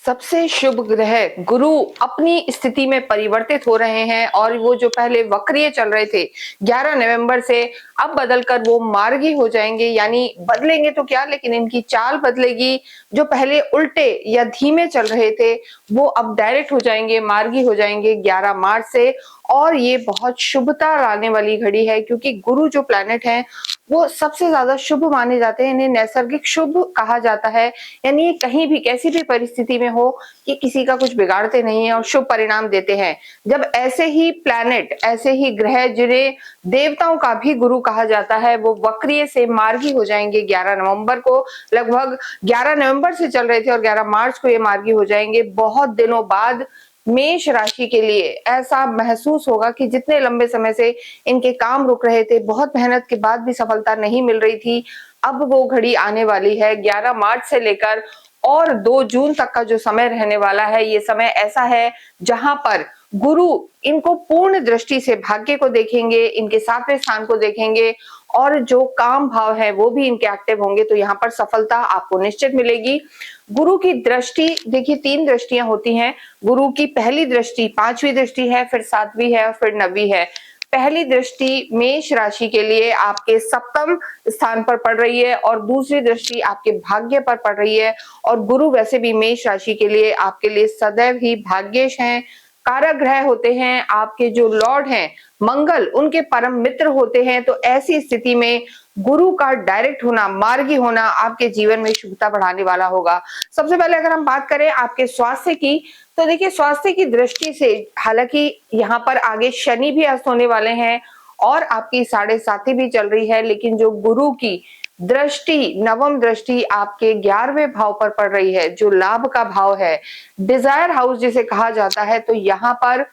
सबसे शुभ ग्रह गुरु अपनी स्थिति में परिवर्तित हो रहे हैं और वो जो पहले वक्रीय चल रहे थे 11 नवंबर से अब बदलकर वो मार्गी हो जाएंगे। यानी बदलेंगे तो क्या, लेकिन इनकी चाल बदलेगी। जो पहले उल्टे या धीमे चल रहे थे वो अब डायरेक्ट हो जाएंगे, मार्गी हो जाएंगे 11 मार्च से। और ये बहुत शुभता लाने वाली घड़ी है क्योंकि गुरु जो प्लैनेट है वो सबसे ज्यादा शुभ माने जाते हैं। इन्हें नैसर्गिक शुभ कहा जाता है। यानी ये कहीं भी कैसी भी परिस्थिति में हो ये किसी का कुछ बिगाड़ते नहीं है और शुभ परिणाम देते हैं। जब ऐसे ही प्लैनेट, ऐसे ही ग्रह जिन्हें देवताओं का भी गुरु कहा जाता है वो वक्रीय से मार्गी हो जाएंगे 11 नवंबर को। लगभग 11 नवंबर से चल रहे थे और 11 मार्च को ये मार्गी हो जाएंगे। बहुत दिनों बाद मेष राशि के लिए ऐसा महसूस होगा कि जितने लंबे समय से इनके काम रुक रहे थे, बहुत मेहनत के बाद भी सफलता नहीं मिल रही थी, अब वो घड़ी आने वाली है। 11 मार्च से लेकर और 2 जून तक का जो समय रहने वाला है, ये समय ऐसा है जहां पर गुरु इनको पूर्ण दृष्टि से भाग्य को देखेंगे, इनके 7वें स्थान को देखेंगे और जो काम भाव है वो भी इनके एक्टिव होंगे। तो यहाँ पर सफलता आपको निश्चित मिलेगी। गुरु की दृष्टि देखिए, 3 दृष्टियां होती हैं। गुरु की पहली दृष्टि 5वीं दृष्टि है, फिर 7वीं है और फिर 9वीं है। पहली दृष्टि मेष राशि के लिए आपके 7वें स्थान पर पड़ रही है और दूसरी दृष्टि आपके भाग्य पर पड़ रही है। और गुरु वैसे भी मेष राशि के लिए आपके लिए सदैव ही भाग्येश हैं, कारक ग्रह होते हैं। आपके जो लॉर्ड हैं मंगल, उनके परम मित्र होते हैं। तो ऐसी स्थिति में गुरु का डायरेक्ट होना, मार्गी होना आपके जीवन में शुभता बढ़ाने वाला होगा। सबसे पहले अगर हम बात करें आपके स्वास्थ्य की, तो देखिए स्वास्थ्य की दृष्टि से हालांकि यहाँ पर आगे शनि भी अस्त होने वाले हैं और आपकी 7.5 भी चल रही है, लेकिन जो गुरु की दृष्टि, नवम दृष्टि आपके 11वें भाव पर पड़ रही है, जो लाभ का भाव है, डिजायर हाउस जिसे कहा जाता है। तो यहाँ पर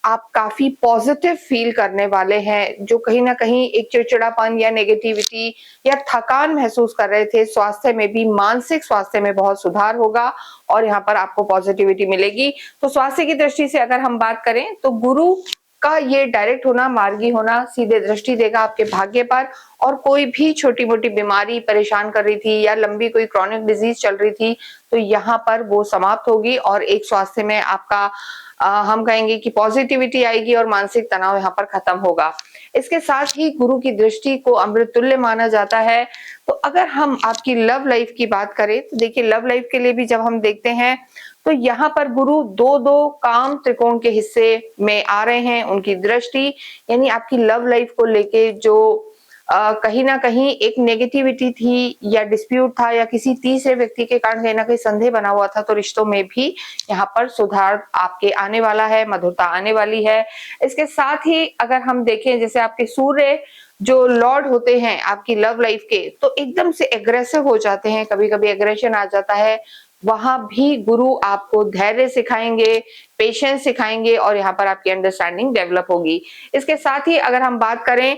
आप काफी पॉजिटिव फील करने वाले हैं। जो कहीं ना कहीं एक चिड़चिड़ापन या नेगेटिविटी या थकान महसूस कर रहे थे, स्वास्थ्य में भी, मानसिक स्वास्थ्य में बहुत सुधार होगा और यहाँ पर आपको पॉजिटिविटी मिलेगी। तो स्वास्थ्य की दृष्टि से अगर हम बात करें तो गुरु का ये डायरेक्ट होना, मार्गी होना सीधे दृष्टि देगा आपके भाग्य पर। और कोई भी छोटी मोटी बीमारी परेशान कर रही थी या लंबी कोई क्रॉनिक डिजीज चल रही थी तो यहाँ पर वो समाप्त होगी और एक स्वास्थ्य में आपका हम कहेंगे कि पॉजिटिविटी आएगी और मानसिक तनाव यहाँ पर खत्म होगा। इसके साथ ही गुरु की दृष्टि को अमृत तुल्य माना जाता है। तो अगर हम आपकी लव लाइफ की बात करें तो देखिए लव लाइफ के लिए भी जब हम देखते हैं तो यहाँ पर गुरु 2-2 काम त्रिकोण के हिस्से में आ रहे हैं। उनकी दृष्टि यानी आपकी लव लाइफ को लेके जो कहीं ना कहीं एक नेगेटिविटी थी या डिस्प्यूट था या किसी तीसरे व्यक्ति के कारण कहीं ना कहीं संदेह बना हुआ था, तो रिश्तों में भी यहाँ पर सुधार आपके आने वाला है, मधुरता आने वाली है। इसके साथ ही अगर हम देखें जैसे आपके सूर्य जो लॉर्ड होते हैं आपकी लव लाइफ के, तो एकदम से एग्रेसिव हो जाते हैं, कभी कभी एग्रेशन आ जाता है। वहां भी गुरु आपको धैर्य सिखाएंगे, पेशेंस सिखाएंगे और यहाँ पर आपकी अंडरस्टैंडिंग डेवलप होगी। इसके साथ ही अगर हम बात करें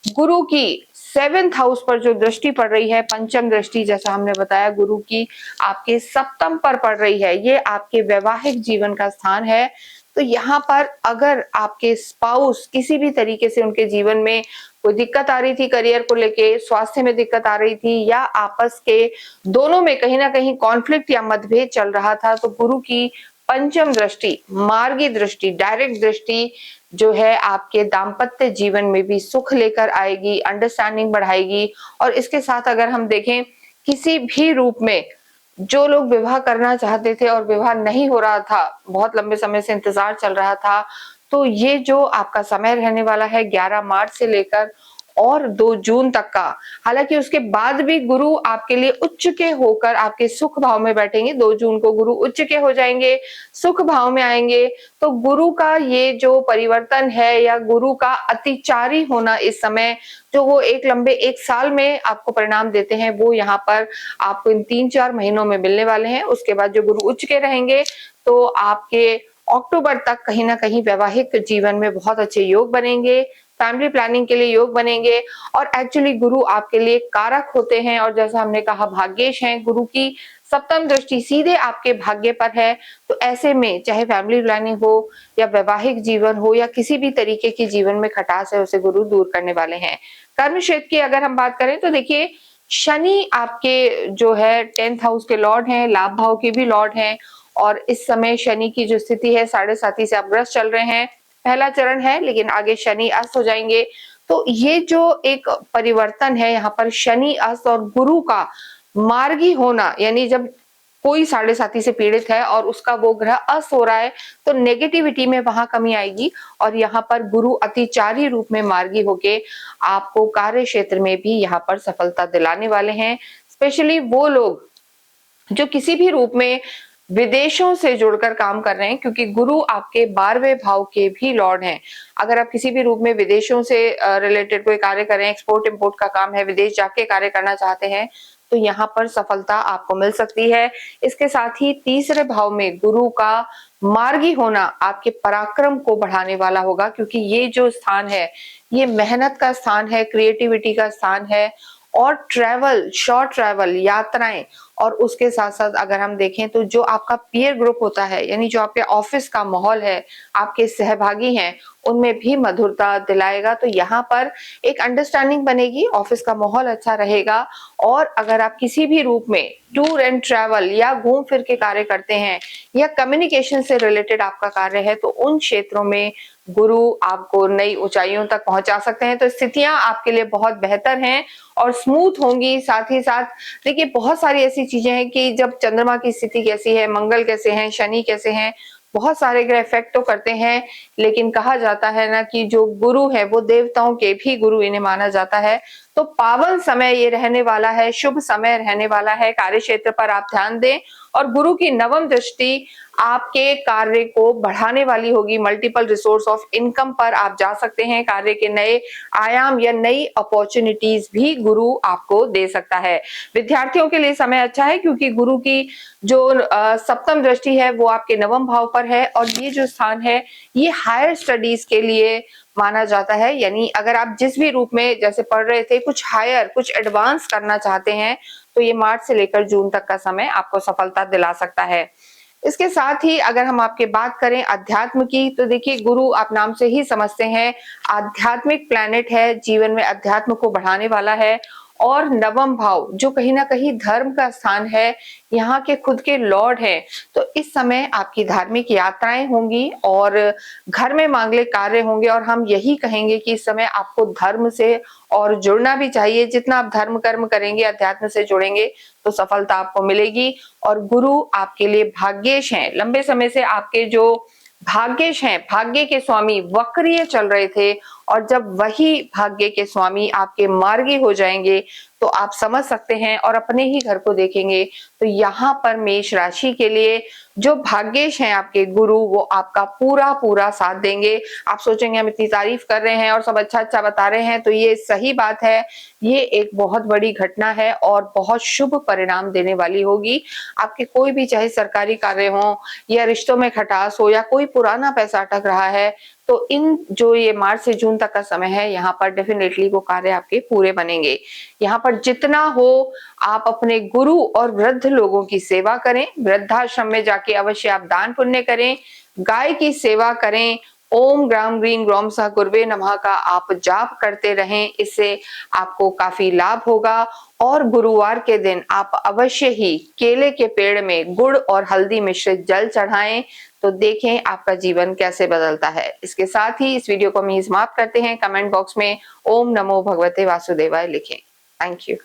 गुरु की 7th हाउस पर जो दृष्टि पड़ रही है, पंचम दृष्टि, जैसा हमने बताया गुरु की आपके 7th पर पड़ रही है, ये आपके वैवाहिक जीवन का स्थान है। तो यहाँ पर अगर आपके स्पाउस किसी भी तरीके से उनके जीवन में कोई दिक्कत आ रही थी, करियर को लेके, स्वास्थ्य में दिक्कत आ रही थी या आपस के दोनों में कहीं ना कहीं कॉन्फ्लिक्ट या मतभेद चल रहा था, तो गुरु की पंचम दृष्टि, मार्गी दृष्टि, डायरेक्ट दृष्टि जो है आपके दाम्पत्य जीवन में भी सुख लेकर आएगी, अंडरस्टैंडिंग बढ़ाएगी। और इसके साथ अगर हम देखें किसी भी रूप में जो लोग विवाह करना चाहते थे और विवाह नहीं हो रहा था, बहुत लंबे समय से इंतजार चल रहा था, तो ये जो आपका समय रहने वाला है 11 मार्च से लेकर और 2 जून तक का, हालांकि उसके बाद भी गुरु आपके लिए उच्च के होकर आपके सुख भाव में बैठेंगे। 2 जून को गुरु उच्च के हो जाएंगे, सुख भाव में आएंगे। तो गुरु का ये जो परिवर्तन है या गुरु का अतिचारी होना इस समय, जो वो एक लंबे 1 साल में आपको परिणाम देते हैं, वो यहाँ पर आपको इन 3-4 महीनों में मिलने वाले हैं। उसके बाद जो गुरु उच्च के रहेंगे तो आपके अक्टूबर तक कहीं ना कहीं वैवाहिक जीवन में बहुत अच्छे योग बनेंगे, फैमिली प्लानिंग के लिए योग बनेंगे। और एक्चुअली गुरु आपके लिए कारक होते हैं और जैसा हमने कहा भाग्येश हैं। गुरु की 7th दृष्टि सीधे आपके भाग्य पर है। तो ऐसे में चाहे फैमिली प्लानिंग हो या वैवाहिक जीवन हो या किसी भी तरीके की जीवन में खटास है, उसे गुरु दूर करने वाले हैं। कर्म क्षेत्र की अगर हम बात करें तो देखिए शनि आपके जो है 10th हाउस के लॉर्ड हैं, लाभ भाव के भी लॉर्ड हैं और इस समय शनि की जो स्थिति है 7.5 से अग्रस्त चल रहे हैं, पहला चरण है, लेकिन आगे शनि अस्त हो जाएंगे। तो ये जो एक परिवर्तन है यहाँ पर शनि अस्त और गुरु का मार्गी होना, यानी जब कोई 7.5 से पीड़ित है और उसका वो ग्रह अस्त हो रहा है तो नेगेटिविटी में वहां कमी आएगी, और यहाँ पर गुरु अतिचारी रूप में मार्गी होके आपको कार्य क्षेत्र में भी यहाँ पर सफलता दिलाने वाले हैं। स्पेशली वो लोग जो किसी भी रूप में विदेशों से जुड़कर काम कर रहे हैं, क्योंकि गुरु आपके 12वें भाव के भी लॉर्ड हैं। अगर आप किसी भी रूप में विदेशों से रिलेटेड कोई कार्य कर रहे हैं, एक्सपोर्ट इंपोर्ट का काम है, विदेश जाके कार्य करना चाहते हैं, तो यहाँ पर सफलता आपको मिल सकती है। इसके साथ ही तीसरे भाव में गुरु का मार्गी होना आपके पराक्रम को बढ़ाने वाला होगा, क्योंकि ये जो स्थान है ये मेहनत का स्थान है, क्रिएटिविटी का स्थान है, और ट्रैवल, शॉर्ट ट्रैवल, यात्राएं, और उसके साथ साथ अगर हम देखें तो जो आपका पीयर ग्रुप होता है, यानी जो आपके ऑफिस का माहौल है, आपके सहभागी हैं, उनमें भी मधुरता दिलाएगा। तो यहाँ पर एक अंडरस्टैंडिंग बनेगी, ऑफिस का माहौल अच्छा रहेगा। और अगर आप किसी भी रूप में टूर एंड ट्रैवल या घूम फिर के कार्य करते हैं या कम्युनिकेशन से रिलेटेड आपका कार्य है, तो उन क्षेत्रों में गुरु आपको नई ऊंचाइयों तक पहुंचा सकते हैं। तो स्थितियां आपके लिए बहुत बेहतर हैं और स्मूथ होंगी। साथ ही साथ देखिए, बहुत सारी ऐसी चीजें हैं कि जब चंद्रमा की स्थिति कैसी है, मंगल कैसे हैं, शनि कैसे हैं, बहुत सारे ग्रह इफेक्ट तो करते हैं, लेकिन कहा जाता है ना कि जो गुरु है वो देवताओं के भी गुरु इन्हें माना जाता है। तो पावन समय ये रहने वाला है, शुभ समय रहने वाला है। कार्य क्षेत्र पर आप ध्यान दें, और गुरु की नवम दृष्टि आपके कार्य को बढ़ाने वाली होगी। मल्टीपल रिसोर्स ऑफ इनकम पर आप जा सकते हैं, कार्य के नए आयाम या नई अपॉर्चुनिटीज भी गुरु आपको दे सकता है। विद्यार्थियों के लिए समय अच्छा है, क्योंकि गुरु की जो सप्तम दृष्टि है वो आपके नवम भाव पर है, और ये जो स्थान है ये हायर स्टडीज के लिए माना जाता है। यानी अगर आप जिस भी रूप में जैसे पढ़ रहे थे, कुछ हायर, कुछ एडवांस करना चाहते हैं, तो ये मार्च से लेकर जून तक का समय आपको सफलता दिला सकता है। इसके साथ ही अगर हम आपके बात करें अध्यात्म की, तो देखिए, गुरु आप नाम से ही समझते हैं, आध्यात्मिक प्लैनेट है, जीवन में अध्यात्म को बढ़ाने वाला है। और नवम भाव जो कहीं ना कहीं धर्म का स्थान है, यहाँ के खुद के लॉर्ड हैं। तो इस समय आपकी धार्मिक यात्राएं होंगी और घर में मांगलिक कार्य होंगे, और हम यही कहेंगे कि इस समय आपको धर्म से और जुड़ना भी चाहिए। जितना आप धर्म कर्म करेंगे, अध्यात्म से जुड़ेंगे, तो सफलता आपको मिलेगी। और गुरु आपके लिए भाग्येश हैं। लंबे समय से आपके जो भाग्येश हैं, भाग्य के स्वामी वक्रीय चल रहे थे, और जब वही भाग्य के स्वामी आपके मार्गी हो जाएंगे, तो आप समझ सकते हैं और अपने ही घर को देखेंगे। तो यहाँ पर मेष राशि के लिए जो भाग्येश हैं आपके गुरु, वो आपका पूरा पूरा साथ देंगे। आप सोचेंगे हम इतनी तारीफ कर रहे हैं और सब अच्छा अच्छा बता रहे हैं, तो ये सही बात है। ये एक बहुत बड़ी घटना है और बहुत शुभ परिणाम देने वाली होगी। आपके कोई भी, चाहे सरकारी कार्य हो या रिश्तों में खटास हो या कोई पुराना पैसा अटक रहा है, तो इन जो ये मार्च से जून तक का समय है, यहाँ पर डेफिनेटली वो कार्य आपके पूरे बनेंगे। यहाँ पर जितना हो आप अपने गुरु और वृद्ध लोगों की सेवा करें, वृद्धाश्रम में जाके अवश्य आप दान पुण्य करें, गाय की सेवा करें, ओम ग्राम ग्रीन ग्रोम सह गुरुवे नमः का आप जाप करते रहें, इससे आपको काफी लाभ होगा। और गुरुवार के दिन आप अवश्य ही केले के पेड़ में गुड़ और हल्दी मिश्रित जल चढ़ाएं, तो देखें आपका जीवन कैसे बदलता है। इसके साथ ही इस वीडियो को हम समाप्त करते हैं। कमेंट बॉक्स में ओम नमो भगवते वासुदेवाय लिखें। Thank you.